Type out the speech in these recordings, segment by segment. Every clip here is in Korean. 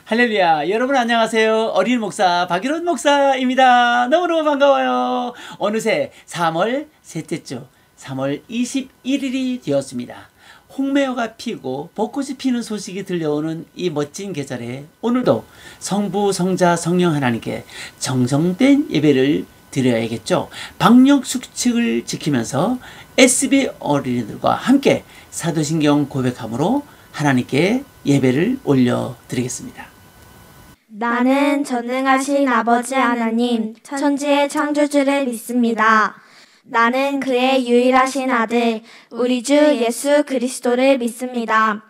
할렐루야. 여러분 안녕하세요. 어린 목사 박일원 목사입니다. 너무너무 반가워요. 어느새 3월 셋째 주 3월 21일이 되었습니다. 홍매화가 피고 벚꽃이 피는 소식이 들려오는 이 멋진 계절에 오늘도 성부, 성자, 성령 하나님께 정성된 예배를 드려야겠죠. 방역 수칙을 지키면서 SB 어린이들과 함께 사도신경 고백함으로 하나님께 예배를 올려드리겠습니다. 나는 전능하신 아버지 하나님, 천지의 창조주를 믿습니다. 나는 그의 유일하신 아들, 우리 주 예수 그리스도를 믿습니다.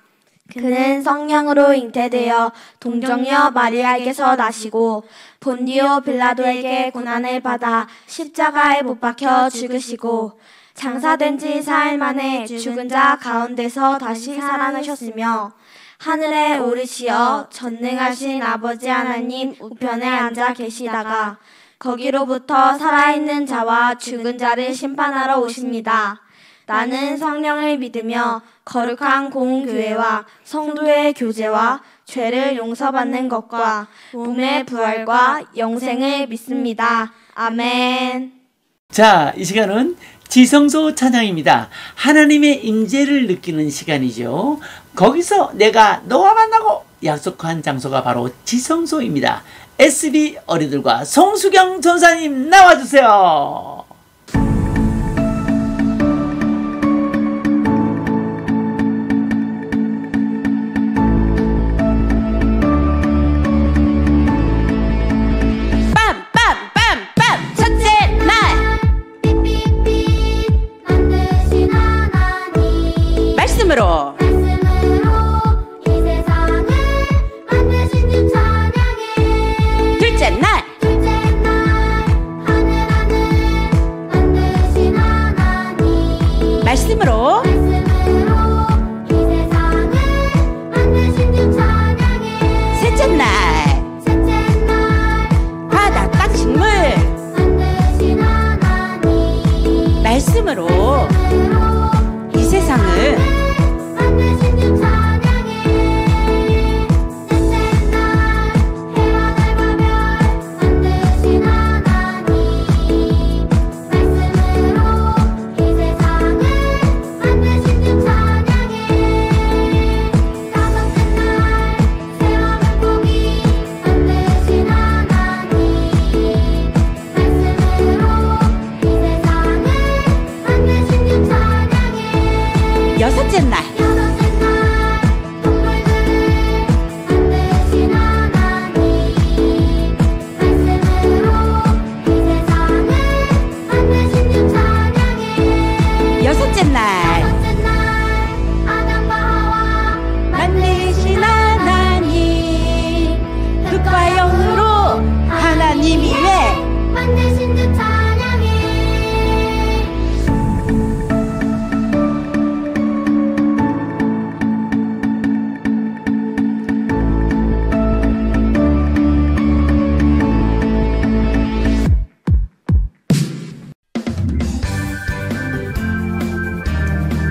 그는 성령으로 잉태되어 동정녀 마리아에게서 나시고 본디오 빌라도에게 고난을 받아 십자가에 못 박혀 죽으시고 장사된 지 사흘 만에 죽은 자 가운데서 다시 살아나셨으며 하늘에 오르시어 전능하신 아버지 하나님 우편에 앉아 계시다가 거기로부터 살아있는 자와 죽은 자를 심판하러 오십니다. 나는 성령을 믿으며 거룩한 공교회와 성도의 교제와 죄를 용서받는 것과 몸의 부활과 영생을 믿습니다. 아멘. 자, 이 시간은 지성소 찬양입니다. 하나님의 임재를 느끼는 시간이죠. 거기서 내가 너와 만나고 약속한 장소가 바로 지성소입니다. SB 어린이들과 송수경 전사님 나와주세요. 말씀으로 이 세상을 만드신 주 찬양해. 둘째 날 하늘 만드신 하나님 말씀으로 이 세상을 만드신 주 찬양해. 셋째 날 바닷가 식물 만드신 하나님 말씀으로 이 세상을 여섯째 날 동물들을 만드신 하나님 말씀으로 이 세상을 만드신 주 찬양해. 여섯째 날 아담과 하와 만드신 하나님 흙과 영으로 하나님 위에 만드신 주 찬양해.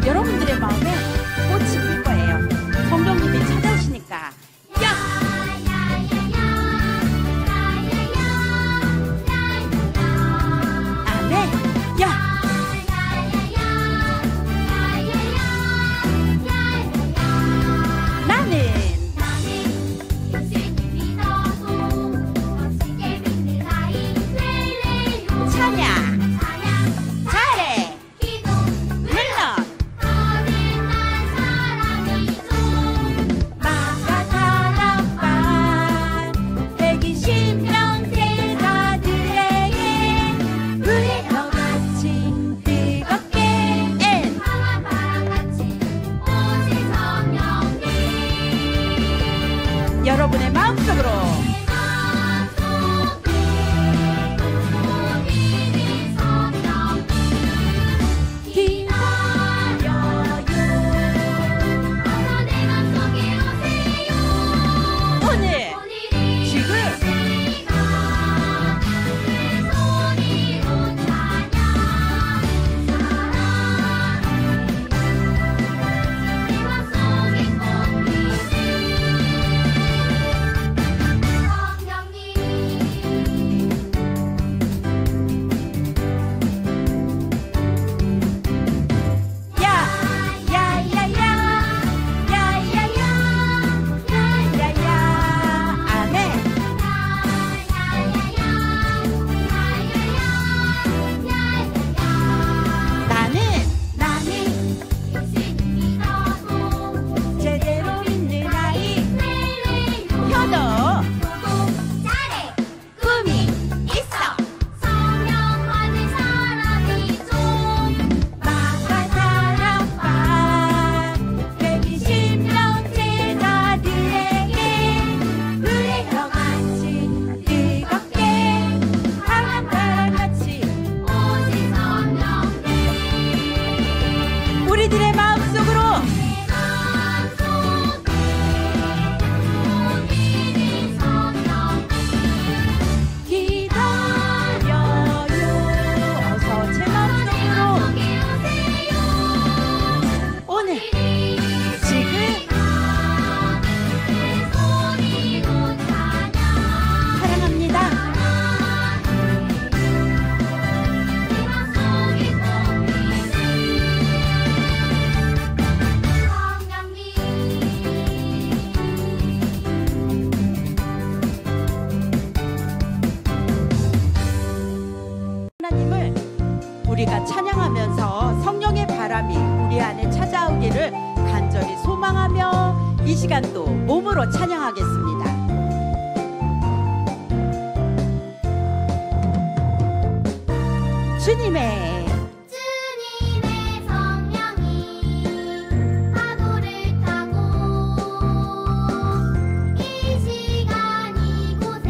여러분들의 마음에 꽃이 필 거예요. 성령님이 찾아오시니까 아멘. 나는 찬양 잘해 물론 여러분의 마음속으로 오늘 지금 되시기를 간절히 소망하며 이 시간도 몸으로 찬양하겠습니다. 주님의 성령이 파도를 타고 이 시간 이곳에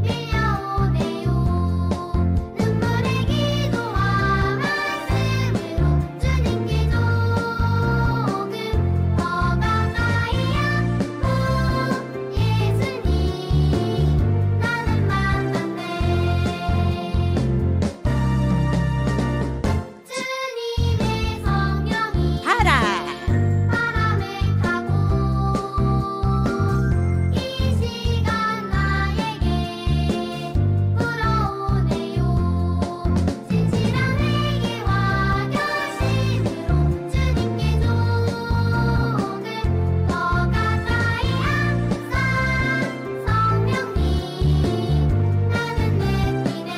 밀려오네요. 눈물의 기도와 말씀으로 주님께 조금 더 가까이 하고 예수님 나는 만났네. 주님의 성령이 바람 바람을 타고 이 시간 나에게 불어오네요. 진실한 회개와 결심으로 주님께 조금 더 가까이 항상 성령님 나는 내 길에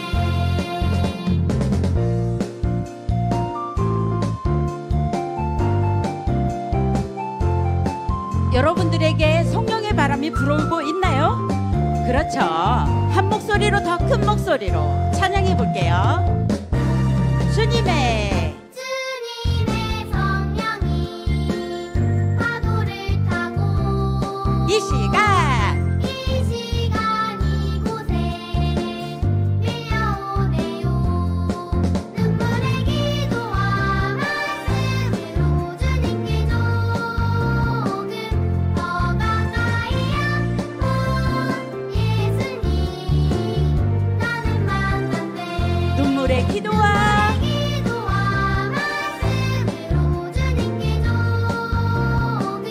여러분들에게 성령의 바람이 불어오고 있나요? 그렇죠. 한 목소리로 더 큰 목소리로 찬양해 볼게요. 주님의 성령이 파도를 타고 이 시간 이 시간 이곳에 밀려오네요. 눈물의 기도와 말씀으로 주님께 조금 더 가까이 하고 예수님 나는 만났네. 눈물의 기도와 기도와 말씀으로 주님께 조금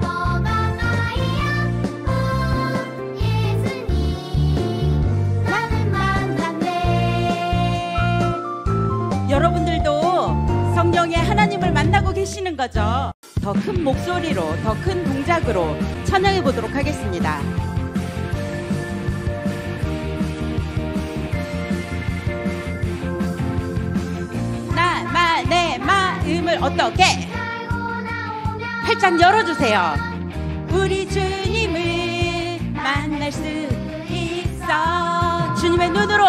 더 가까이 하고 예수님 나는 만났네. 여러분들도 성령의 하나님을 만나고 계시는 거죠. 더 큰 목소리로 더 큰 동작으로 찬양해 보도록 하겠습니다. 나만의 마음을 어떻게 활짝 열어주세요. 우리 주님을 만날 수 있어. 주님의 눈으로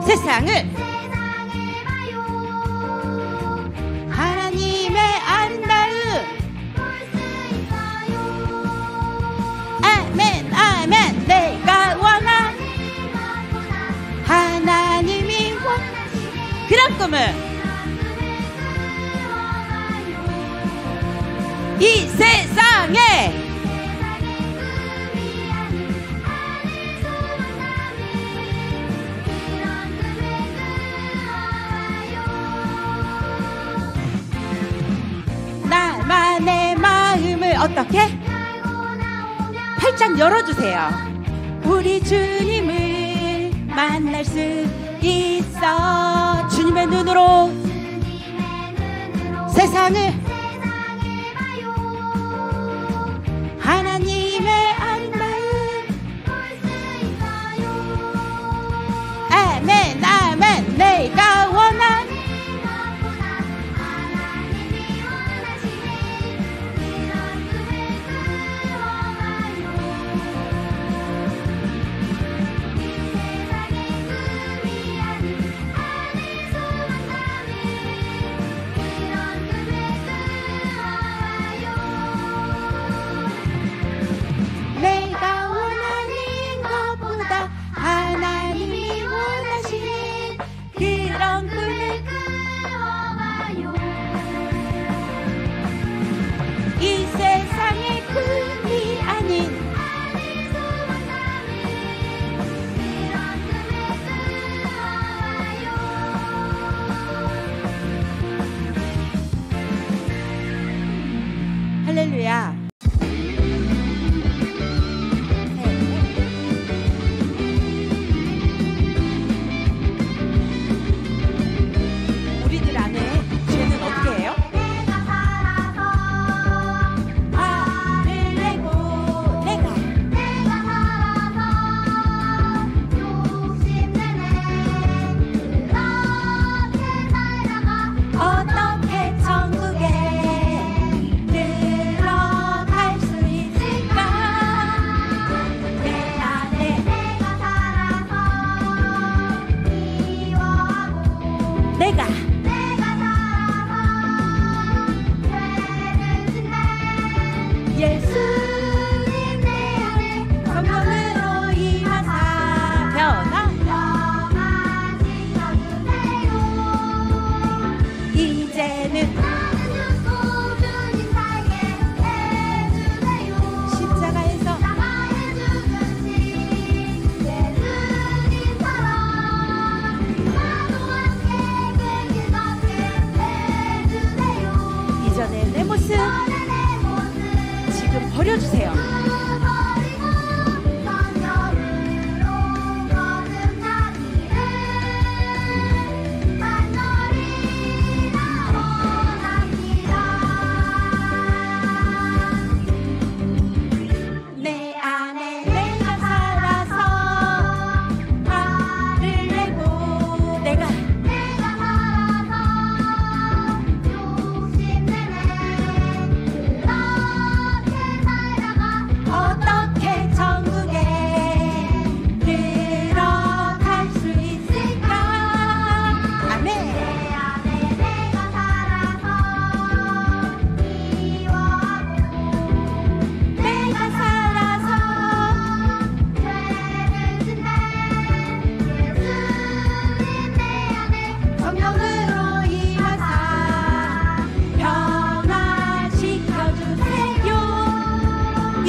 세상을 하나님의 아름다움 아멘 아멘 내가 원한 하나님이 그런 꿈을 이 세상에 나만의 마음을 어떻게 활짝 열어주세요. 우리 주님을 만날 수 있어. 주님의 눈으로 세상을 하나님의 아름다움 아멘 아멘 내가 원한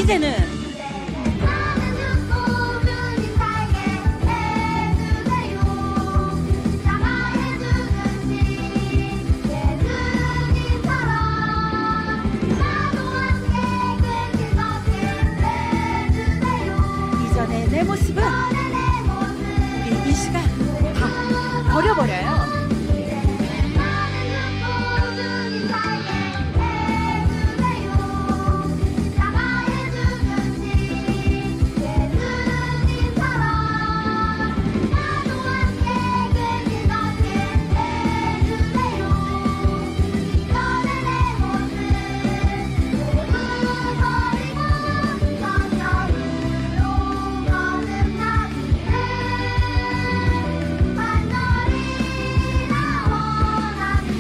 이제는 나는 죽고 주님 살게 해주세요. 십자가 해주듯이 예수님처럼 나도 함께 그 즐겁게 해주세요. 이전의 내 모습은 내 모습 우리 이 시간 다 버려버려요. 나는 죽고 주님 살게 해주세요. 십자가 해주듯이 예수님처럼 나도 함께 그 즐겁게 해주세요. 이전의 내 모습 모두 버리고 성령으로 거듭나기를 간절히 나 원합니다.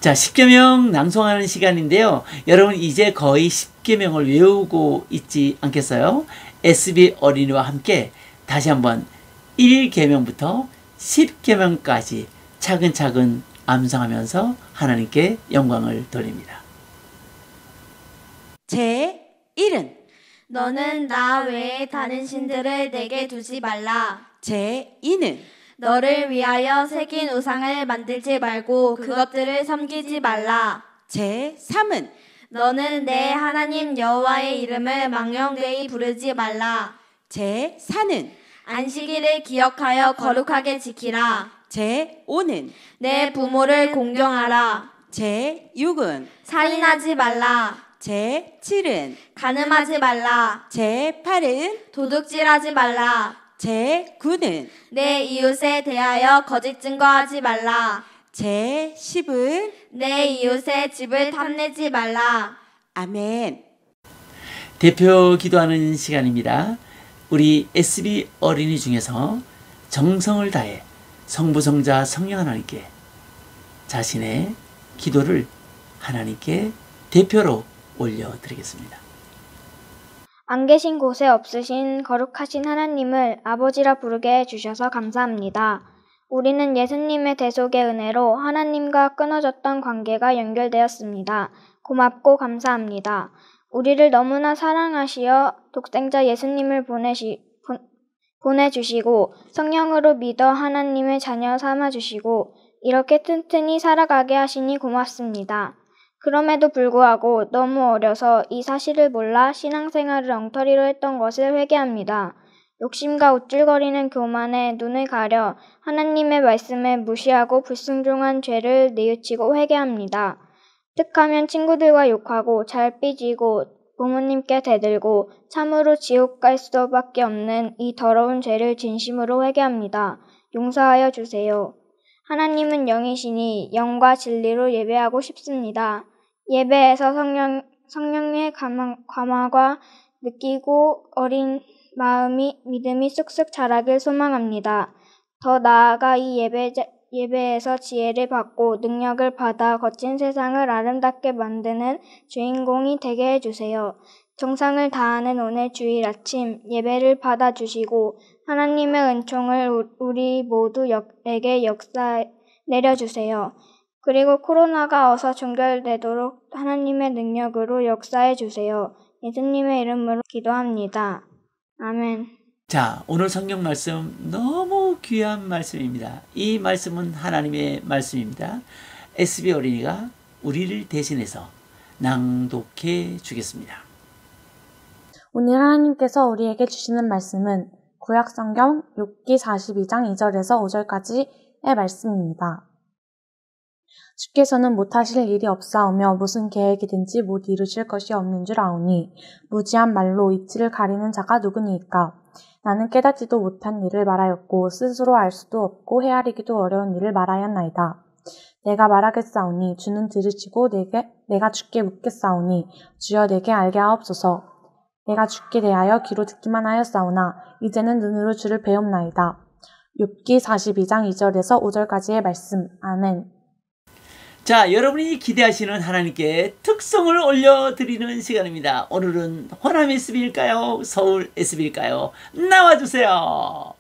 자, 십계명 낭송하는 시간인데요. 여러분 이제 거의 십계명을 외우고 있지 않겠어요? SB 어린이와 함께 다시 한번 1계명부터 10계명까지 차근차근 암송하면서 하나님께 영광을 돌립니다. 제 1은 너는 나 외에 다른 신들을 내게 두지 말라. 제 2는 너를 위하여 새긴 우상을 만들지 말고 그것들을 섬기지 말라. 제 3은 너는 내 하나님 여호와의 이름을 망령되이 부르지 말라. 제 4는 안식일을 기억하여 거룩하게 지키라. 제 5는 내 부모를 공경하라. 제 6은 살인하지 말라. 제 7은 간음하지 말라. 제 8은 도둑질하지 말라. 제 9는 내 이웃에 대하여 거짓 증거하지 말라. 제 10은 내 이웃의 집을 탐내지 말라. 아멘. 대표 기도하는 시간입니다. 우리 SB 어린이 중에서 정성을 다해 성부, 성자, 성령 하나님께 자신의 기도를 하나님께 대표로 올려드리겠습니다. 안 계신 곳에 없으신 거룩하신 하나님을 아버지라 부르게 해주셔서 감사합니다. 우리는 예수님의 대속의 은혜로 하나님과 끊어졌던 관계가 연결되었습니다. 고맙고 감사합니다. 우리를 너무나 사랑하시어 독생자 예수님을 보내주시고 성령으로 믿어 하나님의 자녀 삼아주시고 이렇게 튼튼히 살아가게 하시니 고맙습니다. 그럼에도 불구하고 너무 어려서 이 사실을 몰라 신앙생활을 엉터리로 했던 것을 회개합니다. 욕심과 우쭐거리는 교만에 눈을 가려 하나님의 말씀을 무시하고 불순종한 죄를 뉘우치고 회개합니다. 득하면 친구들과 욕하고 잘 삐지고 부모님께 대들고 참으로 지옥 갈 수밖에 없는 이 더러운 죄를 진심으로 회개합니다. 용서하여 주세요. 하나님은 영이시니 영과 진리로 예배하고 싶습니다. 예배에서 성령의 감화가 느끼고 어린 믿음이 쑥쑥 자라길 소망합니다. 더 나아가 이 예배에서 지혜를 받고 능력을 받아 거친 세상을 아름답게 만드는 주인공이 되게 해주세요. 정성을 다하는 오늘 주일 아침 예배를 받아주시고 하나님의 은총을 우리 모두에게 내려주세요. 그리고 코로나가 어서 종결되도록 하나님의 능력으로 역사해 주세요. 예수님의 이름으로 기도합니다. 아멘. 자, 오늘 성경 말씀 너무 귀한 말씀입니다. 이 말씀은 하나님의 말씀입니다. SB 어린이가 우리를 대신해서 낭독해 주겠습니다. 오늘 하나님께서 우리에게 주시는 말씀은 구약성경 욥기 42장 2절에서 5절까지의 말씀입니다. 주께서는 못하실 일이 없사오며 무슨 계획이든지 못 이루실 것이 없는 줄 아오니 무지한 말로 이치를 가리는 자가 누구니이까. 나는 깨닫지도 못한 일을 말하였고 스스로 알 수도 없고 헤아리기도 어려운 일을 말하였나이다. 내가 말하겠사오니 주는 들으시고 내가 주께 묻겠사오니 주여 내게 알게 하옵소서. 내가 주께 대하여 귀로 듣기만 하였사오나 이제는 눈으로 주를 배움나이다. 욥기 42장 2절에서 5절까지의 말씀. 아멘. 자, 여러분이 기대하시는 하나님께 특성을 올려드리는 시간입니다. 오늘은 호남 SB일까요? 서울 SB일까요? 나와주세요.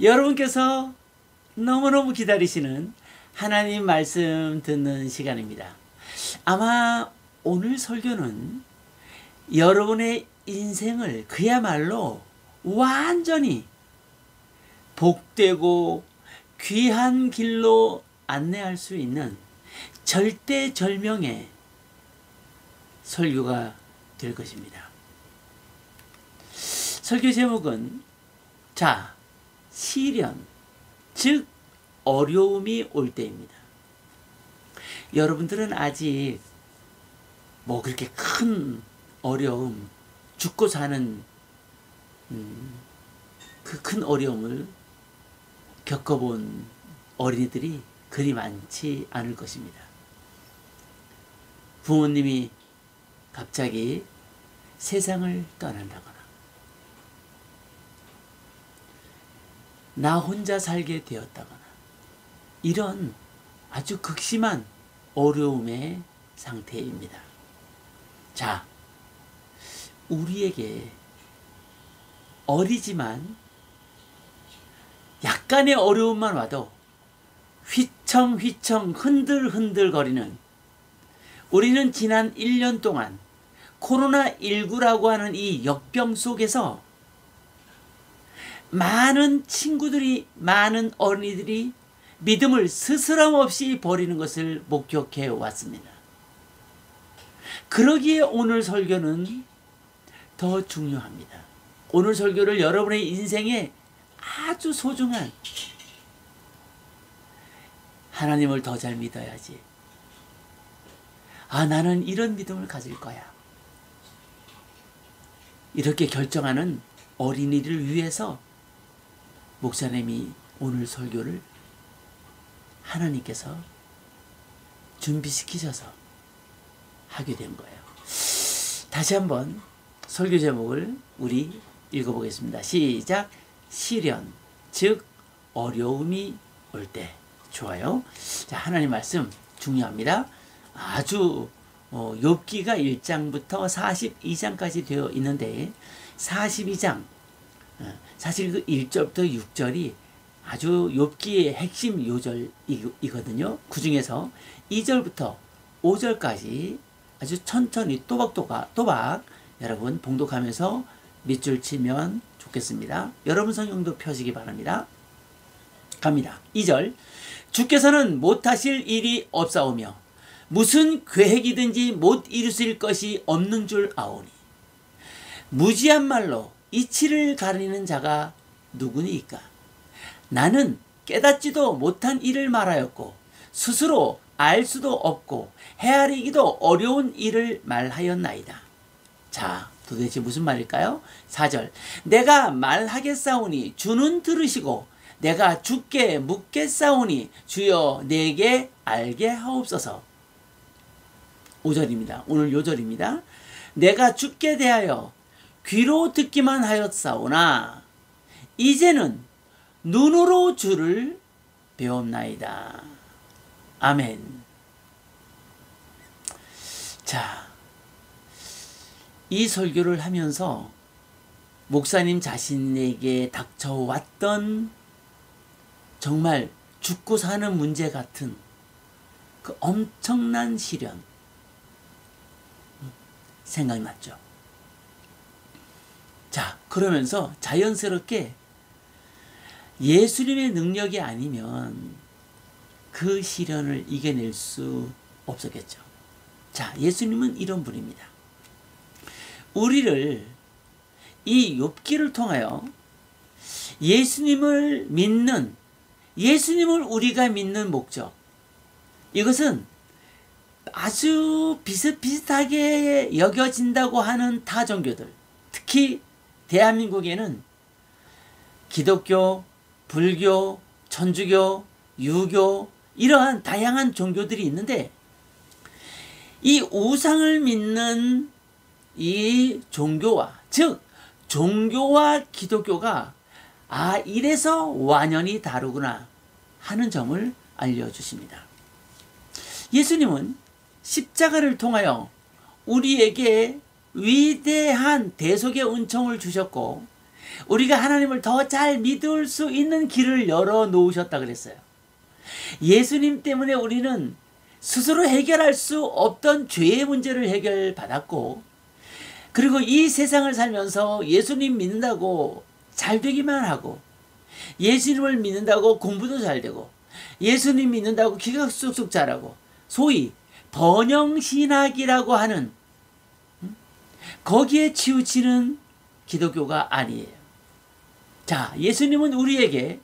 여러분께서 너무너무 기다리시는 하나님 말씀 듣는 시간입니다. 아마 오늘 설교는 여러분의 인생을 그야말로 완전히 복되고 귀한 길로 안내할 수 있는 절대절명의 설교가 될 것입니다. 설교 제목은 시련, 즉 어려움이 올 때입니다. 여러분들은 아직 그렇게 큰 어려움, 죽고 사는 그 큰 어려움을 겪어본 어린이들이 그리 많지 않을 것입니다. 부모님이 갑자기 세상을 떠난다거나 나 혼자 살게 되었다거나 이런 아주 극심한 어려움의 상태입니다. 우리에게 어리지만 약간의 어려움만 와도 휘청휘청 흔들흔들거리는, 우리는 지난 1년 동안 코로나19라고 하는 이 역병 속에서 많은 친구들이, 많은 어린이들이 믿음을 스스럼 없이 버리는 것을 목격해 왔습니다. 그러기에 오늘 설교는 더 중요합니다. 오늘 설교를 여러분의 인생에 아주 소중한, 하나님을 더 잘 믿어야지, 나는 이런 믿음을 가질 거야, 이렇게 결정하는 어린이를 위해서 목사님이 오늘 설교를 하나님께서 준비시키셔서 하게 된 거예요. 다시 한번 설교 제목을 우리 읽어보겠습니다. 시작. 시련, 즉 어려움이 올 때. 좋아요. 하나님 말씀 중요합니다. 아주 욥기가 1장부터 42장까지 되어 있는데 42장, 사실 그 1절부터 6절이 아주 욥기의 핵심 요절이거든요. 그 중에서 2절부터 5절까지 아주 천천히 또박 여러분 봉독하면서 밑줄 치면 좋겠습니다. 여러분 성경도 펴시기 바랍니다. 갑니다. 2절. 주께서는 못하실 일이 없사오며 무슨 계획이든지 못 이루실 것이 없는 줄 아오니 무지한 말로 이치를 가리는 자가 누구니이까? 나는 깨닫지도 못한 일을 말하였고 스스로 알 수도 없고 헤아리기도 어려운 일을 말하였나이다. 도대체 무슨 말일까요? 4절. 내가 말하겠사오니 주는 들으시고 내가 주께 묻겠사오니 주여 내게 알게 하옵소서. 5절입니다. 오늘 요절입니다. 내가 주께 대하여 귀로 듣기만 하였사오나 이제는 눈으로 주를 배웠나이다. 아멘. 이 설교를 하면서 목사님 자신에게 닥쳐왔던 정말 죽고 사는 문제 같은 그 엄청난 시련 생각났죠. 그러면서 자연스럽게 예수님의 능력이 아니면 그 시련을 이겨낼 수 없었겠죠. 예수님은 이런 분입니다. 우리를 이 욥기를 통하여 예수님을 우리가 믿는 목적, 이것은 아주 비슷비슷하게 여겨진다고 하는 타 종교들, 특히 대한민국에는 기독교, 불교, 천주교, 유교 이러한 다양한 종교들이 있는데 이 우상을 믿는 이 종교와, 즉 종교와 기독교가 이래서 완연히 다르구나 하는 점을 알려주십니다. 예수님은 십자가를 통하여 우리에게 위대한 대속의 은총을 주셨고 우리가 하나님을 더 잘 믿을 수 있는 길을 열어놓으셨다 그랬어요. 예수님 때문에 우리는 스스로 해결할 수 없던 죄의 문제를 해결받았고, 그리고 이 세상을 살면서 예수님 믿는다고 잘 되기만 하고, 예수님을 믿는다고 공부도 잘 되고, 예수님 믿는다고 기가 쑥쑥 자라고, 소위 번영신학이라고 하는 거기에 치우치는 기독교가 아니에요. 자, 예수님은 우리에게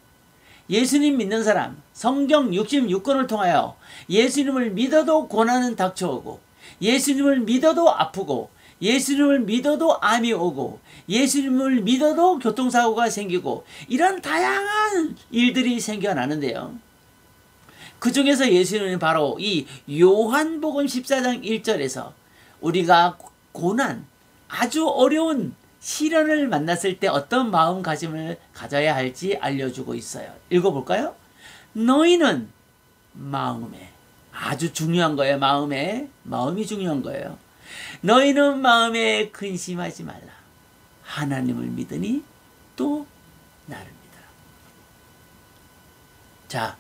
예수님 믿는 사람, 성경 66권을 통하여 예수님을 믿어도 고난은 닥쳐오고, 예수님을 믿어도 아프고, 예수님을 믿어도 암이 오고, 예수님을 믿어도 교통사고가 생기고, 이런 다양한 일들이 생겨나는데요. 그 중에서 예수님은 바로 이 요한복음 14장 1절에서 우리가 고난, 아주 어려운 시련을 만났을 때 어떤 마음가짐을 가져야 할지 알려주고 있어요. 읽어볼까요? 너희는 마음에, 아주 중요한 거예요. 마음이 중요한 거예요. 너희는 마음에 근심하지 말라. 하나님을 믿으니 또 나를 믿어라. 자,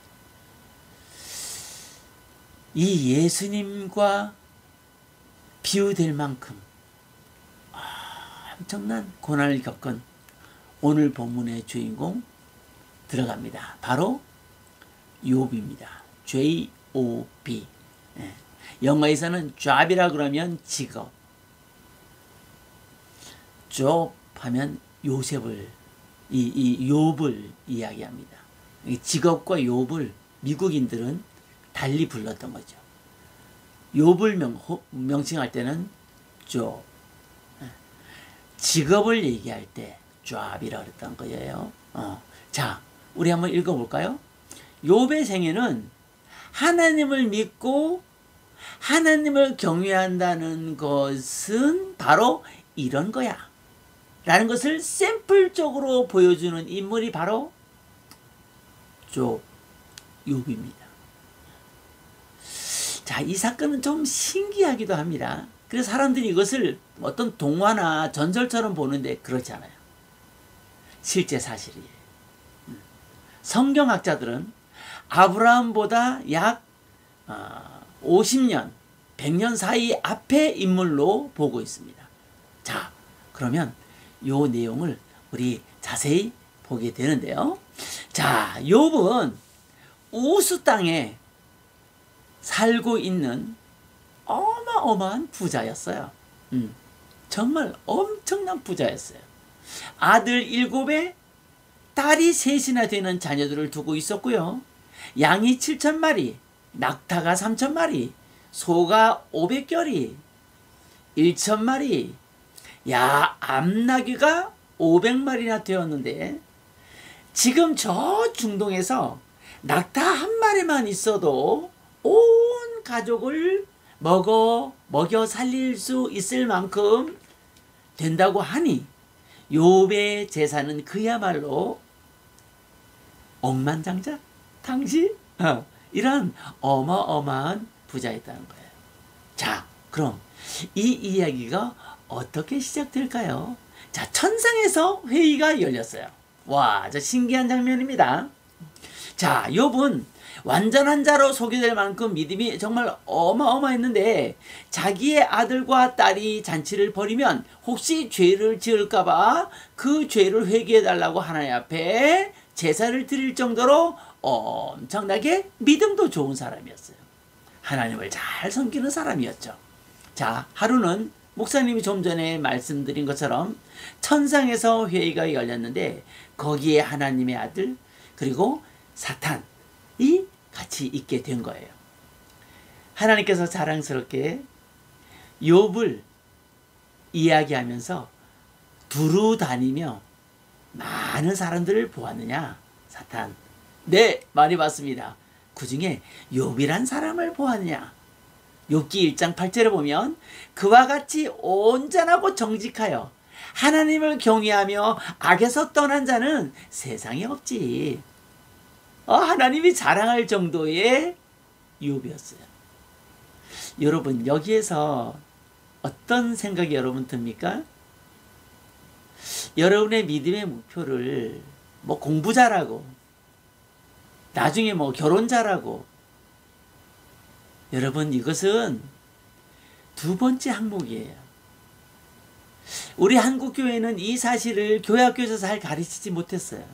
이 예수님과 비유될 만큼 엄청난 고난을 겪은 오늘 본문의 주인공 들어갑니다. 바로 욥입니다. J-O-B. 영어에서는 job이라 그러면 직업, job 하면 요셉을, 이 욥을 이야기합니다. 이 직업과 욥을 미국인들은 달리 불렀던 거죠. 욥을 명칭할 때는 job, 직업을 얘기할 때 job이라고 그랬던 거예요. 자, 우리 한번 읽어볼까요? 욥의 생애는 하나님을 믿고 하나님을 경외한다는 것은 바로 이런 거야 라는 것을 샘플적으로 보여주는 인물이 바로 욥입니다. 자, 이 사건은 좀 신기하기도 합니다. 그래서 사람들이 이것을 어떤 동화나 전설처럼 보는데 그렇지 않아요. 실제 사실이에요. 성경학자들은 아브라함보다 약 50년, 100년 사이 앞의 인물로 보고 있습니다. 자, 그러면 이 내용을 우리 자세히 보게 되는데요. 자, 욥은 우스 땅에 살고 있는 어마어마한 부자였어요. 정말 엄청난 부자였어요. 아들 7에 딸이 3이나 되는 자녀들을 두고 있었고요. 양이 7,000마리, 낙타가 3,000마리, 소가 500결이, 1,000마리, 암나귀가 500마리나 되었는데, 지금 저 중동에서 낙타 한 마리만 있어도 온 가족을 먹여 살릴 수 있을 만큼 된다고 하니 욥의 재산은 그야말로 억만장자? 당시? 이런 어마어마한 부자였다는 거예요. 자, 그럼 이 이야기가 어떻게 시작될까요? 자, 천상에서 회의가 열렸어요. 와, 저 신기한 장면입니다. 자, 욥은 완전한 자로 소개될 만큼 믿음이 정말 어마어마했는데, 자기의 아들과 딸이 잔치를 벌이면 혹시 죄를 지을까봐 그 죄를 회개해달라고 하나님 앞에 제사를 드릴 정도로 엄청나게 믿음도 좋은 사람이었어요. 하나님을 잘 섬기는 사람이었죠. 자, 하루는 목사님이 좀 전에 말씀드린 것처럼 천상에서 회의가 열렸는데, 거기에 하나님의 아들 그리고 사탄이 같이 있게 된 거예요. 하나님께서 자랑스럽게 욥을 이야기하면서 두루 다니며 많은 사람들을 보았느냐? 사탄. 네, 많이 봤습니다. 그 중에 욥이란 사람을 보았느냐? 욥기 1장 8절에 보면 그와 같이 온전하고 정직하여 하나님을 경외하며 악에서 떠난 자는 세상에 없지. 하나님이 자랑할 정도의 욥이었어요. 여러분, 여기에서 어떤 생각이 여러분 듭니까? 여러분의 믿음의 목표를 뭐 공부 잘하고 나중에 뭐 결혼 잘하고, 여러분 이것은 두 번째 항목이에요. 우리 한국교회는 이 사실을 교회학교에서 잘 가르치지 못했어요.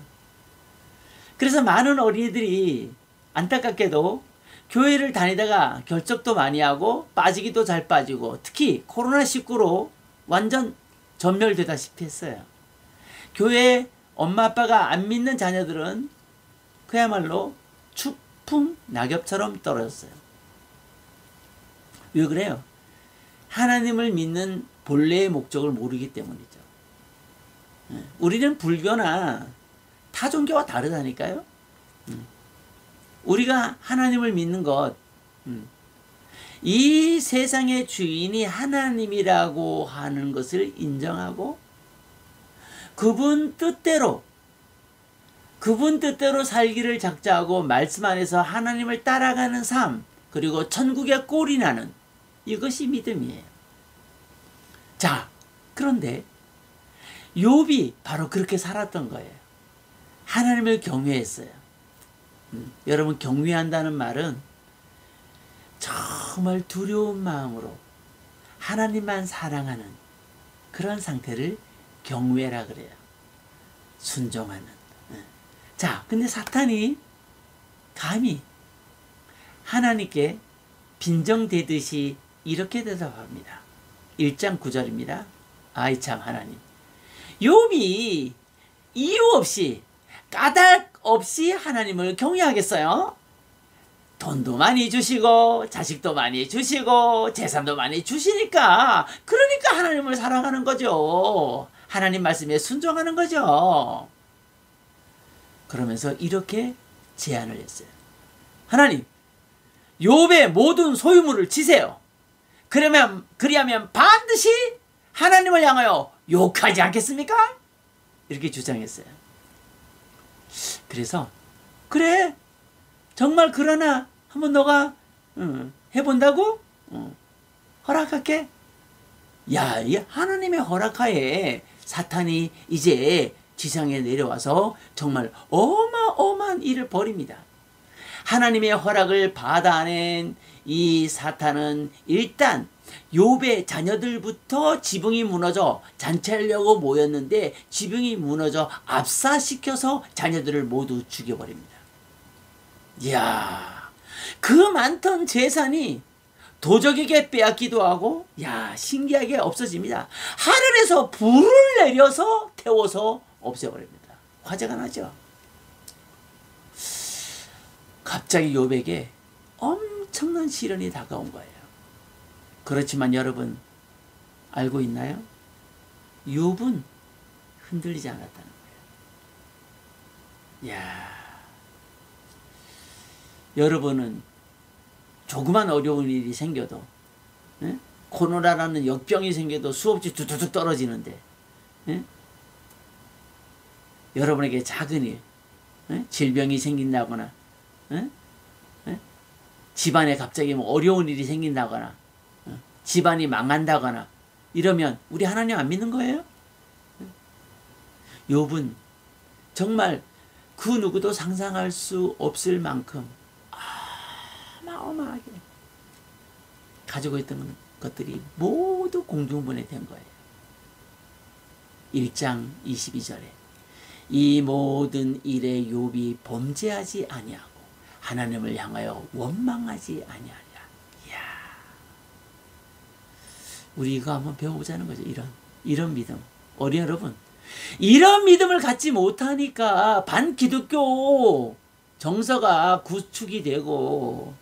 그래서 많은 어린이들이 안타깝게도 교회를 다니다가 결석도 많이 하고 빠지기도 잘 빠지고, 특히 코로나19로 완전 전멸되다시피 했어요. 교회 엄마 아빠가 안 믿는 자녀들은 그야말로 추풍 낙엽처럼 떨어졌어요. 왜 그래요? 하나님을 믿는 본래의 목적을 모르기 때문이죠. 우리는 불교나 타 종교와 다르다니까요. 우리가 하나님을 믿는 것, 이 세상의 주인이 하나님이라고 하는 것을 인정하고 그분 뜻대로 살기를 작정하고 말씀 안에서 하나님을 따라가는 삶, 그리고 천국에 꼴이 나는, 이것이 믿음이에요. 자, 그런데 욥이 바로 그렇게 살았던 거예요. 하나님을 경외했어요. 여러분, 경외한다는 말은 정말 두려운 마음으로 하나님만 사랑하는 그런 상태를 경외라 그래요. 순종하는. 자, 근데 사탄이 감히 하나님께 빈정대듯이 이렇게 대답합니다. 1장 9절입니다. 아이 참 하나님, 욥이 이유 없이 까닭 없이 하나님을 경외하겠어요? 돈도 많이 주시고 자식도 많이 주시고 재산도 많이 주시니까, 그러니까 하나님을 사랑하는 거죠. 하나님 말씀에 순종하는 거죠. 그러면서 이렇게 제안을 했어요. 하나님, 욥의 모든 소유물을 지세요. 그리하면 반드시 하나님을 향하여 욕하지 않겠습니까? 이렇게 주장했어요. 그래서 그래, 정말 그러나 한번 너가 해본다고? 허락할게. 야, 이 하나님의 허락하에 사탄이 이제 지상에 내려와서 정말 어마어마한 일을 벌입니다. 하나님의 허락을 받아낸 이 사탄은 일단 욥의 자녀들부터 지붕이 무너져 잔치하려고 모였는데 지붕이 무너져 압사시켜서 자녀들을 모두 죽여버립니다. 이야, 그 많던 재산이 도적에게 빼앗기도 하고, 야, 신기하게 없어집니다. 하늘에서 불을 내려서 태워서 없애버립니다. 화재가 나죠. 갑자기 욥에게 엄청난 시련이 다가온 거예요. 그렇지만 여러분 알고 있나요? 욥은 흔들리지 않았다는 거예요. 이야, 여러분은 조그만 어려운 일이 생겨도, 코로나라는 역병이 생겨도 수없이 두두둑 떨어지는데, 여러분에게 작은 일, 질병이 생긴다거나, 집안에 갑자기 뭐 어려운 일이 생긴다거나, 집안이 망한다거나 이러면 우리 하나님 안 믿는 거예요? 욥은 정말 그 누구도 상상할 수 없을 만큼 어마어마하게 가지고 있던 것들이 모두 공중분해된 거예요. 1장 22절에 이 모든 일에 욥이 범죄하지 아니하고 하나님을 향하여 원망하지 아니하리라. 이야, 우리 이거 한번 배워보자는 거죠. 이런 믿음. 어린 여러분, 이런 믿음을 갖지 못하니까 반기독교 정서가 구축이 되고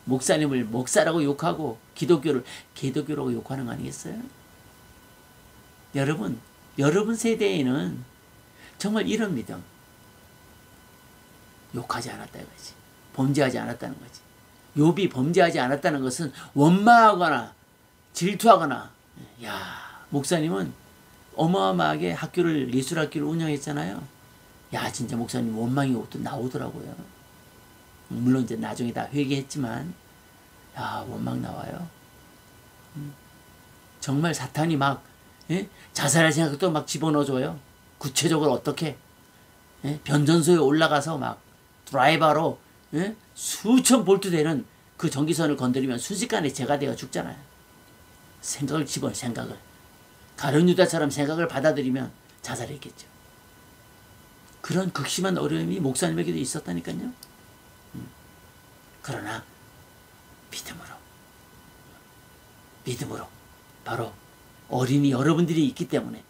목사님을 목사라고 욕하고 기독교를 개독교라고 욕하는 거 아니겠어요? 여러분 세대에는 정말 이런 믿음, 욕하지 않았다 이거지. 범죄하지 않았다는 거지. 욥이 범죄하지 않았다는 것은 원망하거나 질투하거나, 야, 목사님은 어마어마하게 학교를, 예술학교를 운영했잖아요. 야, 진짜 목사님 원망이 또 나오더라고요. 물론 이제 나중에 다 회개했지만, 야, 원망 나와요. 정말 사탄이 막 예? 자살할 생각도 막 집어넣어줘요. 구체적으로 어떻게? 예? 변전소에 올라가서 막 드라이버로 예? 수천 볼트 되는 그 전기선을 건드리면 순식간에 제가대가 죽잖아요. 생각을 집어넣어요. 생각을. 가룟 유다처럼 생각을 받아들이면 자살했겠죠. 그런 극심한 어려움이 목사님에게도 있었다니까요. 그러나 믿음으로 바로 어린이 여러분들이 있기 때문에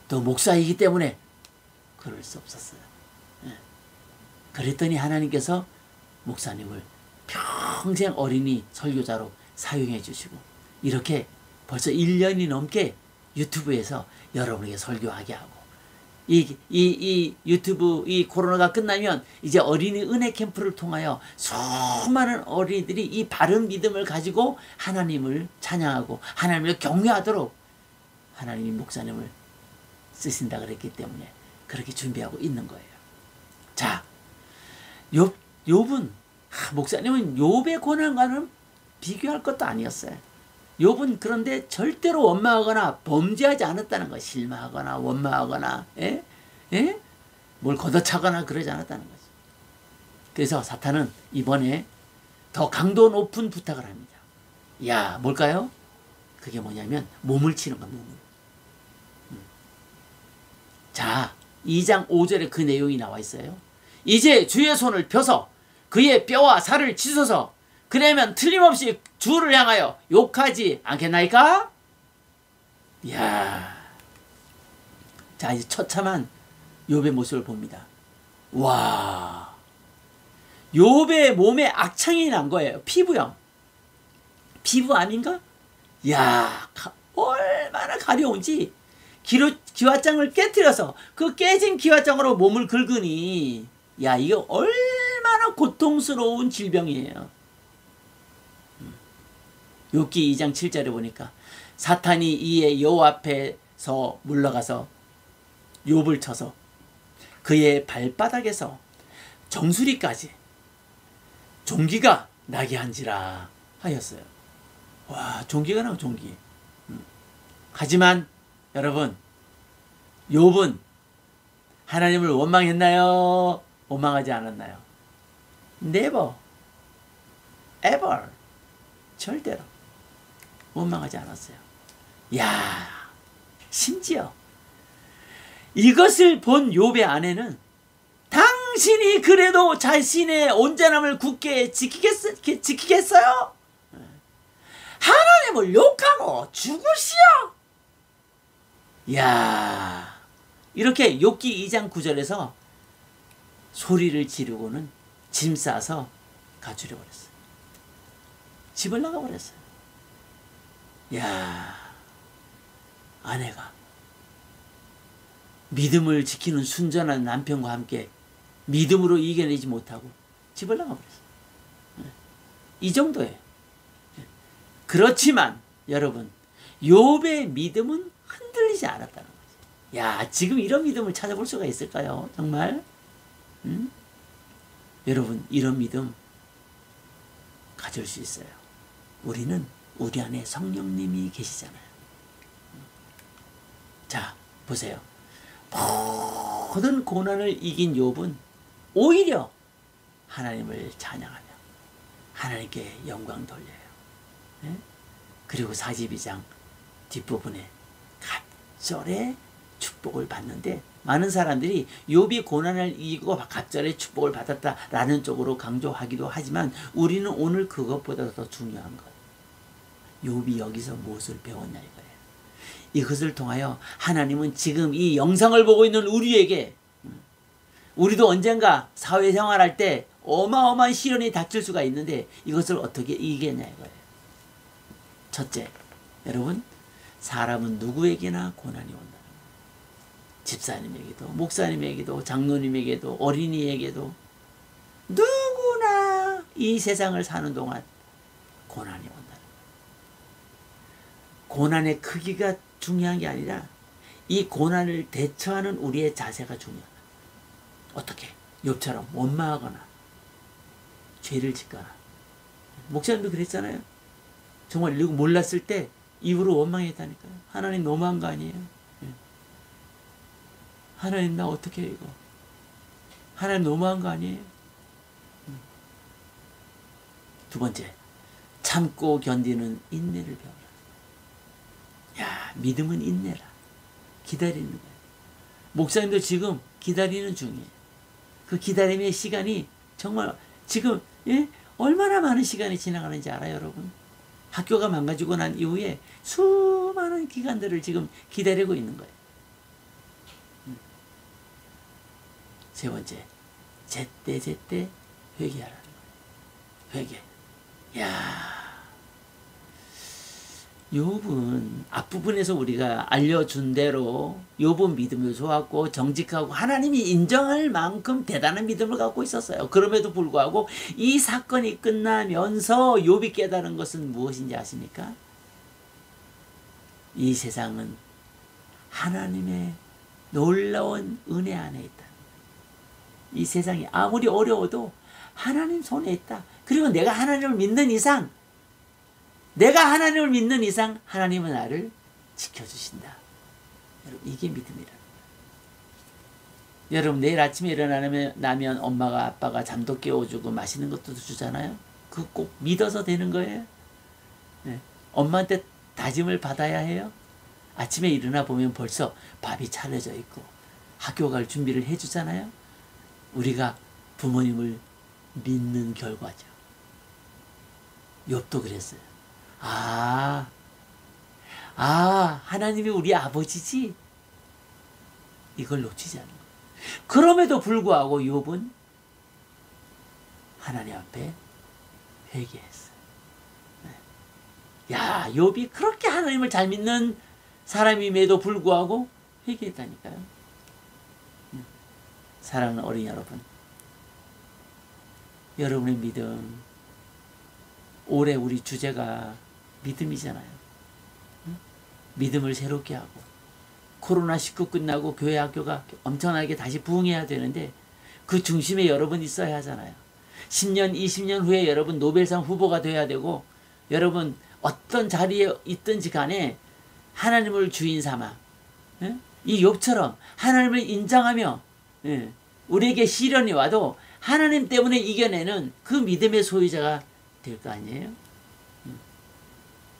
또 목사이기 때문에 그럴 수 없었어요. 그랬더니 하나님께서 목사님을 평생 어린이 설교자로 사용해 주시고 이렇게 벌써 1년이 넘게 유튜브에서 여러분에게 설교하게 하고 이 유튜브 이 코로나가 끝나면 이제 어린이 은혜 캠프를 통하여 수많은 어린이들이 이 바른 믿음을 가지고 하나님을 찬양하고 하나님을 경외하도록 하나님이 목사님을 쓰신다 그랬기 때문에 그렇게 준비하고 있는 거예요. 자, 욥은 목사님은 욥의 고난과는 비교할 것도 아니었어요. 욥은 그런데 절대로 원망하거나 범죄하지 않았다는 거. 실망하거나 원망하거나 뭘 걷어차거나 그러지 않았다는 거죠. 그래서 사탄은 이번에 더 강도 높은 부탁을 합니다. 야, 뭘까요? 그게 뭐냐면 몸을 치는 거야. 몸을. 자, 2장 5절에 그 내용이 나와 있어요. 이제 주의 손을 펴서 그의 뼈와 살을 치소서. 그러면 틀림없이 주를 향하여 욕하지 않겠나이까? 이야. 자, 이제 처참한 욥의 모습을 봅니다. 와. 욥의 몸에 악창이 난 거예요. 피부염. 피부암인가? 야, 얼마나 가려운지. 기와장을 깨뜨려서 그 깨진 기와장으로 몸을 긁으니 야, 이거 얼마나 고통스러운 질병이에요. 욥기 2장 7절에 보니까 사탄이 이에 여호와 앞에서 물러가서 욥을 쳐서 그의 발바닥에서 정수리까지 종기가 나게 한지라 하였어요. 와, 종기가 나고 종기. 하지만 여러분, 욥은 하나님을 원망했나요? 원망하지 않았나요? Never, ever, 절대로 원망하지 않았어요. 야, 심지어 이것을 본 욥의 아내는 당신이 그래도 자신의 온전함을 굳게 지키겠어요? 하나님을 욕하고 죽으시오. 야, 이렇게 욥기 2장 9절에서 소리를 지르고는 짐 싸서 가주려 버렸어요. 집을 나가 버렸어요. 야, 아내가 믿음을 지키는 순전한 남편과 함께 믿음으로 이겨내지 못하고 집을 나가 버렸어요. 이 정도예요. 그렇지만 여러분, 욥의 믿음은 흔들리지 않았다는 거죠. 야, 지금 이런 믿음을 찾아볼 수가 있을까요? 정말? 여러분, 이런 믿음 가질 수 있어요. 우리는 우리 안에 성령님이 계시잖아요. 자, 보세요. 모든 고난을 이긴 욥은 오히려 하나님을 찬양하며 하나님께 영광 돌려요. 그리고 42장 뒷부분에 갑절의 축복을 받는데 많은 사람들이 욥이 고난을 이기고 갑절의 축복을 받았다라는 쪽으로 강조하기도 하지만 우리는 오늘 그것보다 더 중요한 것, 욥이 여기서 무엇을 배웠냐 이거예요. 이것을 통하여 하나님은 지금 이 영상을 보고 있는 우리에게, 우리도 언젠가 사회생활할 때 어마어마한 시련이 닥칠 수가 있는데 이것을 어떻게 이기겠냐 이거예요. 첫째, 여러분, 사람은 누구에게나 고난이 온다. 집사님에게도, 목사님에게도, 장로님에게도, 어린이에게도 누구나 이 세상을 사는 동안 고난이 온다. 고난의 크기가 중요한 게 아니라 이 고난을 대처하는 우리의 자세가 중요하다. 어떻게? 욥처럼 원망하거나 죄를 짓거나. 목사님도 그랬잖아요. 정말 이거 몰랐을 때 이후로 원망했다니까요. 하나님 너무한 거 아니에요? 예. 하나님 나 어떻게 해 이거? 하나님 너무한 거 아니에요? 두 번째, 참고 견디는 인내를 배워라. 야, 믿음은 인내라. 기다리는 거예요. 목사님도 지금 기다리는 중이에요. 그 기다림의 시간이 정말 지금 얼마나 많은 시간이 지나가는지 알아요, 여러분? 학교가 망가지고 난 이후에 수많은 기간들을 지금 기다리고 있는 거예요. 세 번째, 제때 회개하라는 거예요. 회개. 야, 욥은 앞부분에서 우리가 알려준 대로 욥은 믿음이 좋았고 정직하고 하나님이 인정할 만큼 대단한 믿음을 갖고 있었어요. 그럼에도 불구하고 이 사건이 끝나면서 욥이 깨달은 것은 무엇인지 아십니까? 이 세상은 하나님의 놀라운 은혜 안에 있다. 이 세상이 아무리 어려워도 하나님 손에 있다. 그리고 내가 하나님을 믿는 이상 하나님은 나를 지켜주신다. 여러분, 이게 믿음이라는 거예요. 여러분, 내일 아침에 일어나면 엄마가 아빠가 잠도 깨워주고 맛있는 것도 주잖아요. 그거 꼭 믿어서 되는 거예요. 네. 엄마한테 다짐을 받아야 해요. 아침에 일어나 보면 벌써 밥이 차려져 있고 학교 갈 준비를 해주잖아요. 우리가 부모님을 믿는 결과죠. 욥도 그랬어요. 하나님이 우리 아버지지? 이걸 놓치지 않는 거예요. 그럼에도 불구하고 욥은 하나님 앞에 회개했어요. 야, 욥이 그렇게 하나님을 잘 믿는 사람임에도 불구하고 회개했다니까요. 사랑하는 어린이 여러분, 여러분의 믿음, 올해 우리 주제가 믿음이잖아요. 믿음을 새롭게 하고 코로나19 끝나고 교회 학교가 엄청나게 다시 부흥해야 되는데 그 중심에 여러분 있어야 하잖아요. 10년, 20년 후에 여러분 노벨상 후보가 돼야 되고 여러분 어떤 자리에 있든지 간에 하나님을 주인 삼아 이 욥처럼 하나님을 인정하며 우리에게 시련이 와도 하나님 때문에 이겨내는 그 믿음의 소유자가 될 거 아니에요?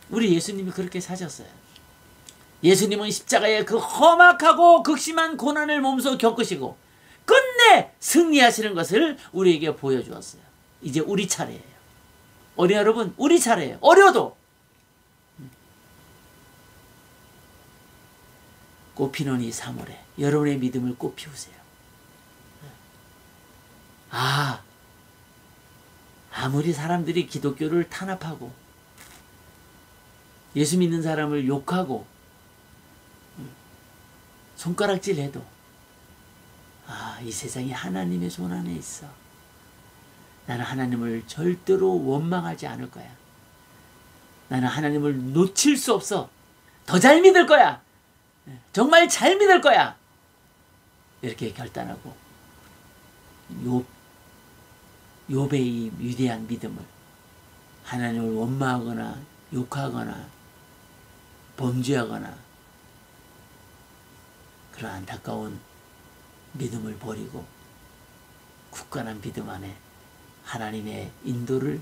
우리 예수님이 그렇게 사셨어요. 예수님은 십자가에 그 험악하고 극심한 고난을 몸소 겪으시고 끝내 승리하시는 것을 우리에게 보여주었어요. 이제 우리 차례예요. 어린이 여러분, 우리 차례예요. 어려도 꽃피는 이 3월에 여러분의 믿음을 꽃 피우세요. 아무리 사람들이 기독교를 탄압하고 예수 믿는 사람을 욕하고 손가락질해도 이 세상이 하나님의 손 안에 있어. 나는 하나님을 절대로 원망하지 않을 거야. 나는 하나님을 놓칠 수 없어. 더 잘 믿을 거야. 정말 잘 믿을 거야. 이렇게 결단하고 욥의 이 위대한 믿음을 하나님을 원망하거나 욕하거나 범죄하거나 그런 안타까운 믿음을 버리고 굳건한 믿음 안에 하나님의 인도를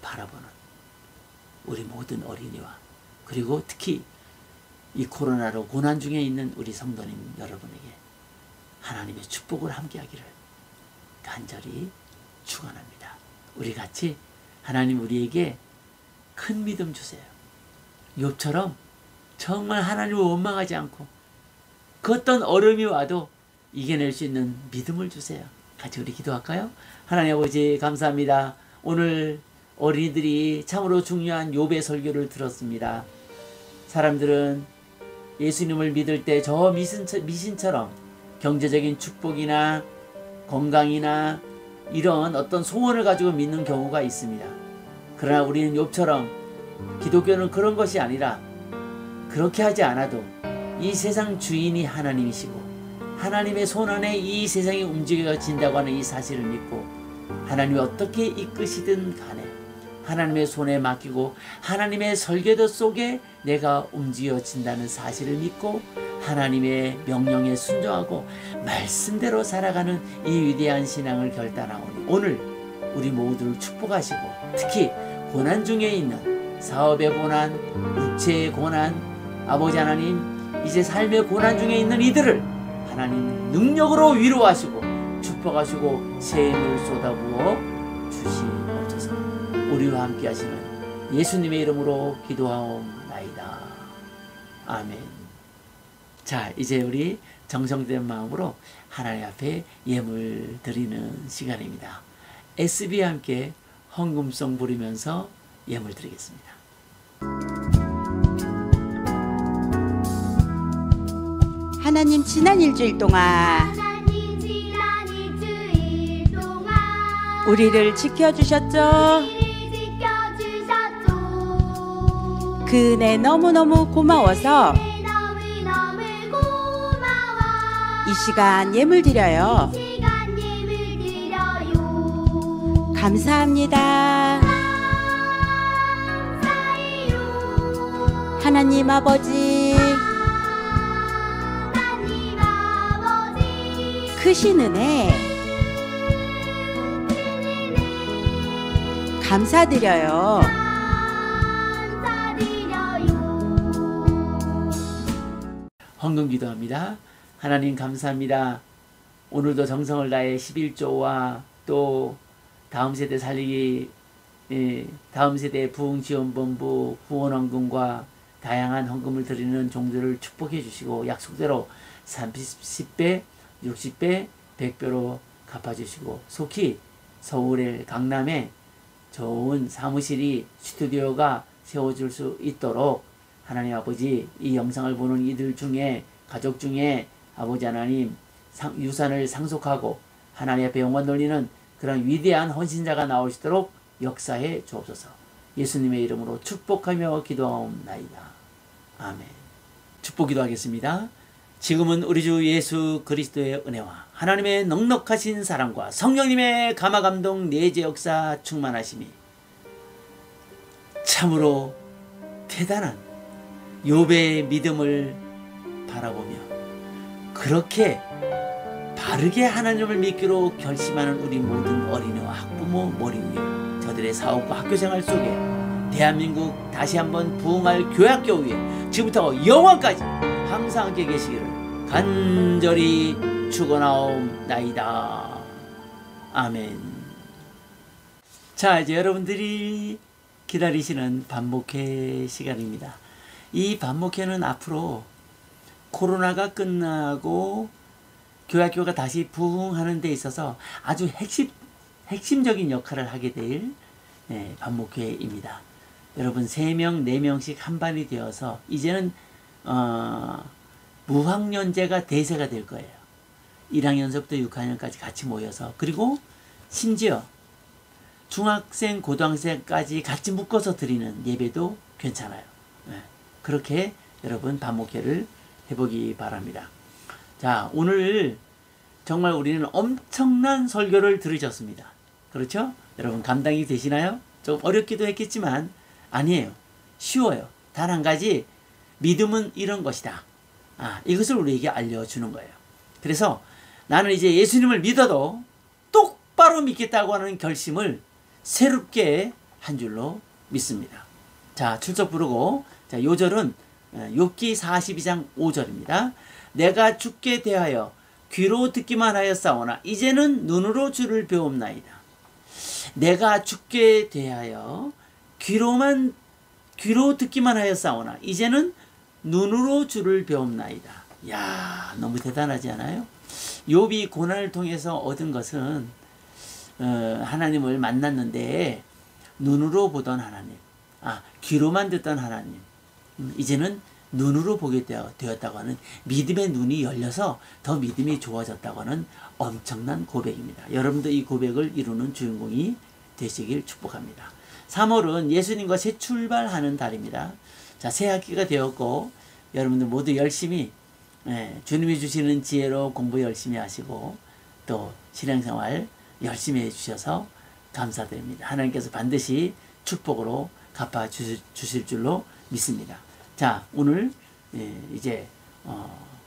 바라보는 우리 모든 어린이와 그리고 특히 이 코로나로 고난 중에 있는 우리 성도님 여러분에게 하나님의 축복을 함께하기를 간절히 축원합니다. 우리 같이 하나님 우리에게 큰 믿음 주세요. 욥처럼 정말 하나님을 원망하지 않고 그 어떤 어려움이 와도 이겨낼 수 있는 믿음을 주세요. 같이 우리 기도할까요? 하나님 아버지 감사합니다. 오늘 어린이들이 참으로 중요한 욥의 설교를 들었습니다. 사람들은 예수님을 믿을 때 저 미신처럼 경제적인 축복이나 건강이나 이런 어떤 소원을 가지고 믿는 경우가 있습니다. 그러나 우리는 욥처럼 기독교는 그런 것이 아니라 그렇게 하지 않아도 이 세상 주인이 하나님이시고 하나님의 손 안에 이 세상이 움직여진다고 하는 이 사실을 믿고 하나님이 어떻게 이끄시든 간에 하나님의 손에 맡기고 하나님의 설계도 속에 내가 움직여진다는 사실을 믿고 하나님의 명령에 순종하고 말씀대로 살아가는 이 위대한 신앙을 결단하오니 오늘 우리 모두를 축복하시고 특히 고난 중에 있는 사업의 고난, 육체의 고난, 아버지 하나님 이제 삶의 고난 중에 있는 이들을 하나님 능력으로 위로하시고 축복하시고 새 힘을 쏟아부어 주시옵소서. 우리와 함께 하시는 예수님의 이름으로 기도하옵나이다. 아멘. 자, 이제 우리 정성된 마음으로 하나님 앞에 예물 드리는 시간입니다. SB와 함께 헌금송 부르면서 예물 드리겠습니다. 하나님 지난 일주일 동안 하나님 지난 일주일 동안 우리를 지켜주셨죠. 우리를 지켜주셨죠. 그 은혜 너무너무 고마워서 너무너무 고마워. 이 시간 예물 드려요. 시간 예물 드려요. 감사합니다. 감사해요. 하나님 아버지 하나님 아버지 크신 은혜 감사드려요. 감사드려요. 헌금 기도합니다. 하나님 감사합니다. 오늘도 정성을 다해 11조와 또 다음 세대 살리기 다음 세대 부흥지원본부 후원헌금과 다양한 헌금을 드리는 종들을 축복해 주시고 약속대로 30배, 60배, 100배로 갚아주시고 속히 서울의 강남에 좋은 사무실이 스튜디오가 세워질 수 있도록 하나님 아버지 이 영상을 보는 이들 중에 가족 중에 아버지 하나님 유산을 상속하고 하나님 앞에 영광 돌리는 그런 위대한 헌신자가 나오시도록 역사해 주옵소서. 예수님의 이름으로 축복하며 기도하옵나이다. 아멘. 축복 기도하겠습니다. 지금은 우리 주 예수 그리스도의 은혜와 하나님의 넉넉하신 사랑과 성령님의 감화감동 내재 역사 충만하심이 참으로 대단한 욥의 믿음을 바라보며 그렇게 바르게 하나님을 믿기로 결심하는 우리 모든 어린이와 학부모 머리 위에 저들의 사업과 학교생활 속에 대한민국 다시 한번 부흥할 교회학교위에 지금부터 영원까지 항상 함께 계시기를 간절히 축원하옵나이다. 아멘. 자, 이제 여러분들이 기다리시는 반목회 시간입니다. 이 반목회는 앞으로 코로나가 끝나고 교회학교가 다시 부흥하는 데 있어서 아주 핵심적인 역할을 하게 될 반목회입니다. 여러분 3명, 4명씩 한 반이 되어서 이제는 무학년제가 대세가 될 거예요. 1학년서부터 6학년까지 같이 모여서 그리고 심지어 중학생, 고등학생까지 같이 묶어서 드리는 예배도 괜찮아요. 그렇게 여러분 반목회를 해보기 바랍니다. 자, 오늘 정말 우리는 엄청난 설교를 들으셨습니다. 그렇죠? 여러분 감당이 되시나요? 좀 어렵기도 했겠지만 아니에요. 쉬워요. 단 한 가지 믿음은 이런 것이다. 이것을 우리에게 알려주는 거예요. 그래서 나는 이제 예수님을 믿어도 똑바로 믿겠다고 하는 결심을 새롭게 한 줄로 믿습니다. 자, 출석 부르고 자, 요절은 욥기 42장 5절입니다. 내가 주께 대하여 귀로 듣기만 하였사오나 이제는 눈으로 주를 배움나이다. 내가 주께 대하여 귀로 듣기만 하였사오나 이제는 눈으로 주를 배움나이다. 야, 너무 대단하지 않아요? 욥이 고난을 통해서 얻은 것은 하나님을 만났는데 눈으로 보던 하나님, 귀로만 듣던 하나님, 이제는 눈으로 보게 되었다고 하는 믿음의 눈이 열려서 더 믿음이 좋아졌다고 하는 엄청난 고백입니다. 여러분도 이 고백을 이루는 주인공이 되시길 축복합니다. 3월은 예수님과 새 출발하는 달입니다. 자, 새 학기가 되었고 여러분들 모두 열심히 주님이 주시는 지혜로 공부 열심히 하시고 또 신앙생활 열심히 해주셔서 감사드립니다. 하나님께서 반드시 축복으로 갚아 주실 줄로 믿습니다. 자, 오늘 이제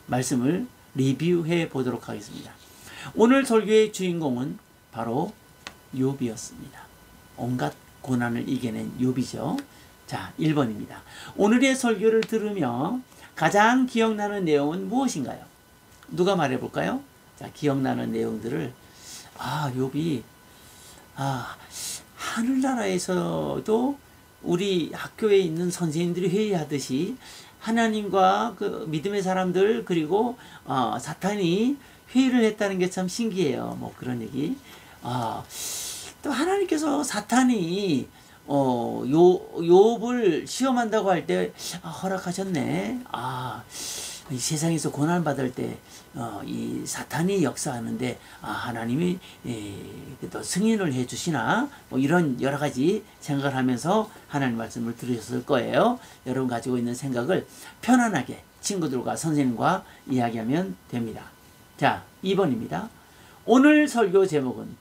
말씀을 리뷰해 보도록 하겠습니다. 오늘 설교의 주인공은 바로 욥이었습니다. 온갖 고난을 이겨낸 욥이죠. 자, 1번입니다. 오늘의 설교를 들으며 가장 기억나는 내용은 무엇인가요? 누가 말해볼까요? 자, 기억나는 내용들을 욥이 하늘나라에서도 우리 학교에 있는 선생님들이 회의하듯이 하나님과 그 믿음의 사람들 그리고 사탄이 회의를 했다는 게 참 신기해요. 뭐 그런 얘기. 또 하나님께서 사탄이 욥을 시험한다고 할 때 허락하셨네. 이 세상에서 고난 받을 때 이 사탄이 역사하는데 하나님이 또 승인을 해주시나 뭐 이런 여러 가지 생각을 하면서 하나님 말씀을 들으셨을 거예요. 여러분 가지고 있는 생각을 편안하게 친구들과 선생님과 이야기하면 됩니다. 자, 2번입니다. 오늘 설교 제목은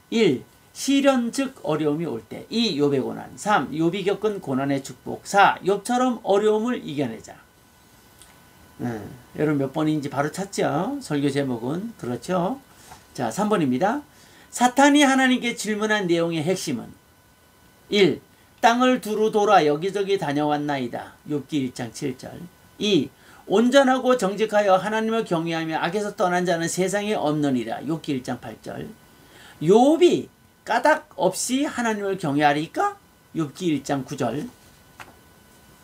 1. 시련 즉 어려움이 올 때 2. 욥의 고난 3. 욥이 겪은 고난의 축복 4. 욥처럼 어려움을 이겨내자. 여러분 몇 번인지 바로 찾죠? 설교 제목은. 그렇죠? 자, 3번입니다. 사탄이 하나님께 질문한 내용의 핵심은 1. 땅을 두루 돌아 여기저기 다녀왔나이다. 욥기 1장 7절 2. 온전하고 정직하여 하나님을 경외하며 악에서 떠난 자는 세상에 없느니라. 욥기 1장 8절 욥이 까닭 없이 하나님을 경외하리까? 욥기 1장 9절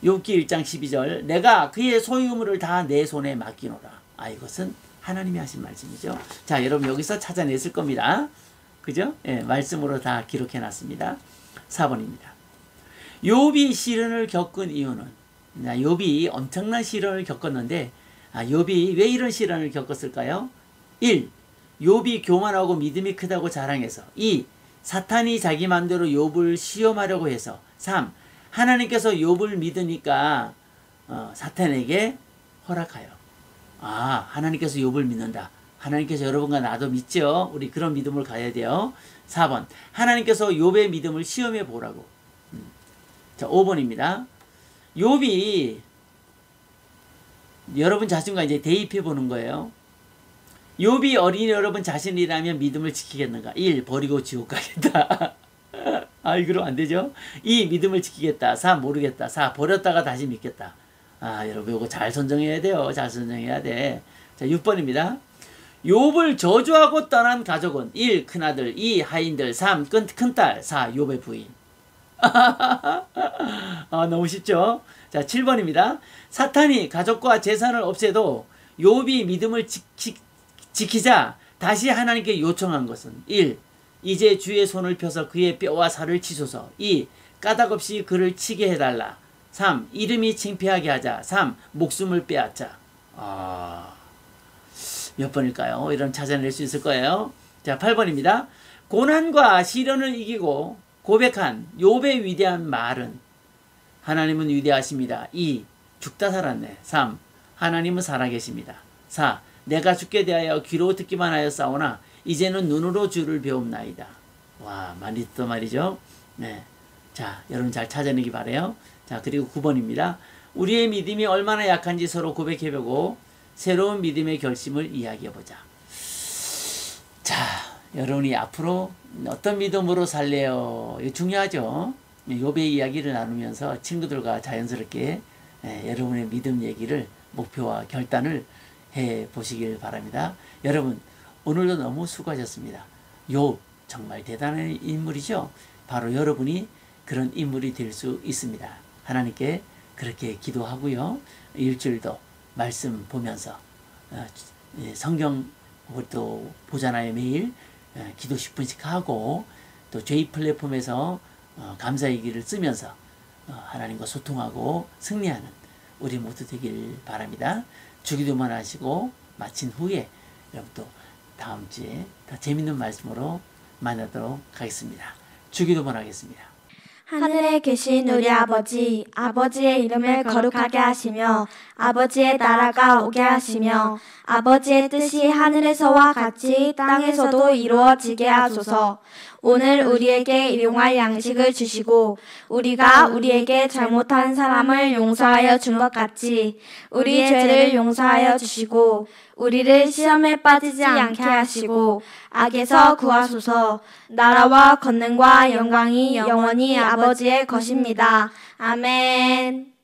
욥기 1장 12절 내가 그의 소유물을 다 내 손에 맡기노라. 이것은 하나님이 하신 말씀이죠. 자, 여러분 여기서 찾아냈을 겁니다. 그죠? 말씀으로 다 기록해 놨습니다. 4번입니다. 욥이 시련을 겪은 이유는 욥이 엄청난 시련을 겪었는데 욥이 왜 이런 시련을 겪었을까요? 1. 욥이 교만하고 믿음이 크다고 자랑해서 2. 사탄이 자기 마음대로 욥을 시험하려고 해서 3. 하나님께서 욥을 믿으니까 사탄에게 허락하여 하나님께서 욥을 믿는다. 하나님께서 여러분과 나도 믿죠. 우리 그런 믿음을 가야 돼요. 4번 하나님께서 욥의 믿음을 시험해 보라고. 자, 5번입니다. 욥이 여러분 자신과 이제 대입해 보는 거예요. 욥이 어린이 여러분 자신이라면 믿음을 지키겠는가? 1. 버리고 지옥 가겠다. 그럼 안 되죠. 2. 믿음을 지키겠다. 3. 모르겠다. 4. 버렸다가 다시 믿겠다. 여러분 이거 잘 선정해야 돼요. 잘 선정해야 돼. 자, 6번입니다. 욥을 저주하고 떠난 가족은 1. 큰아들 2. 하인들 3. 큰딸 4. 욥의 부인. 너무 쉽죠. 자, 7번입니다. 사탄이 가족과 재산을 없애도 욥이 믿음을 지키자 다시 하나님께 요청한 것은 1. 이제 주의 손을 펴서 그의 뼈와 살을 치소서. 2. 까닭없이 그를 치게 해달라. 3. 이름이 창피하게 하자. 3. 목숨을 빼앗자. 몇 번일까요? 이런 찾아낼 수 있을 거예요. 자, 8번입니다. 고난과 시련을 이기고 고백한 욥의 위대한 말은 하나님은 위대하십니다. 2. 죽다 살았네. 3. 하나님은 살아계십니다. 4. 내가 죽게 대하여 귀로 듣기만 하였사오나 이제는 눈으로 주를 배움나이다. 많이 듣던 말이죠. 네. 자, 여러분 잘 찾아내기 바라요. 자, 그리고 9번입니다. 우리의 믿음이 얼마나 약한지 서로 고백해보고 새로운 믿음의 결심을 이야기해보자. 자, 여러분이 앞으로 어떤 믿음으로 살래요? 이거 중요하죠. 욥의 이야기를 나누면서 친구들과 자연스럽게 여러분의 믿음 얘기를 목표와 결단을 해보시길 바랍니다. 여러분 오늘도 너무 수고하셨습니다. 욥 정말 대단한 인물이죠. 바로 여러분이 그런 인물이 될 수 있습니다. 하나님께 그렇게 기도하고요. 일주일도 말씀 보면서 성경 또 보잖아요. 매일 기도 10분씩 하고 또 저희 플랫폼에서 감사의 길을 쓰면서 하나님과 소통하고 승리하는 우리 모두 되길 바랍니다. 주기도만 하시고 마친 후에 여러분 또 다음 주에 더 재밌는 말씀으로 만나도록 하겠습니다. 주기도만 하겠습니다. 하늘에 계신 우리 아버지, 아버지의 이름을 거룩하게 하시며 아버지의 나라가 오게 하시며 아버지의 뜻이 하늘에서와 같이 땅에서도 이루어지게 하소서. 오늘 우리에게 일용할 양식을 주시고 우리가 우리에게 잘못한 사람을 용서하여 준 것 같이 우리의 죄를 용서하여 주시고 우리를 시험에 빠지지 않게 하시고 악에서 구하소서. 나라와 권능과 영광이 영원히 아버지의 것입니다. 아멘.